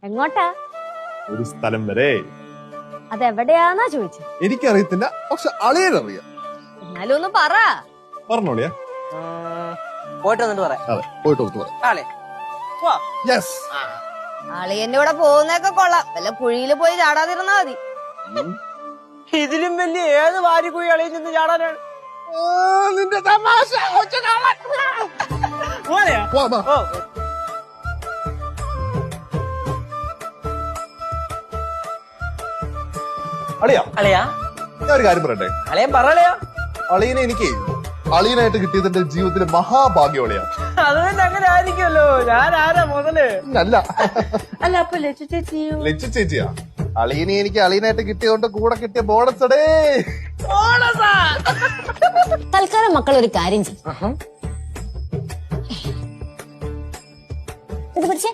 എങ്ങോട്ടാ? ഒരു സ്ഥലം വരെ. അതെവിടെയാന്നാ ചോദിച്ചു. എനിക്കറിയത്തില്ല, പക്ഷെ അളിയനറിയാം. എന്നാലും ഒന്ന് പറ. പറഞ്ഞോളിയാ. പോയിട്ട് വന്നിട്ട് പറയാം. അതെ, പോയിട്ട് ഒത്തു പറയാം. ആളെ യെസ്. അളിയന്റെ കൂടെ പോകുന്നതൊക്കെ കൊള്ളാം, വല്ല കുഴിയില് പോയി ചാടാതിരുന്നാ മതി. ഇതിലും വലിയ ഏത് വാരിക്കുഴി അളിയിൽ നിന്ന് ചാടാനാണ്? നിന്റെ തമാശ. പോലെയാ? വാ, വാ. ഓ അളിയാ, അളിയാ ഞാൻ ഒരു കാര്യം പറയട്ടെ. അളിയൻ പറയലയാ. അളിയനെ എനിക്ക് അളിയനായിട്ട് കിട്ടിയത് എന്റെ ജീവിതത്തിലെ മഹാഭാഗ്യം അളിയാ. അത് തന്നെ അങ്ങനെ ആയിരിക്കുമല്ലോ. ഞാൻ ആരാ മുതല്? അല്ല, അല്ല അപ്പൊ ലച്ചു ചേച്ചിയോ? ലച്ചു ചേച്ചിയാ. അളിയനെ എനിക്ക് അളിയനായിട്ട് കിട്ടിയതുകൊണ്ട് കൂടെ കിട്ടിയ ബോണസ് അടേ. തൽക്കാലം മക്കൾ ഒരു കാര്യം ചെയ്യും. ഇത് പിടിച്ചേ.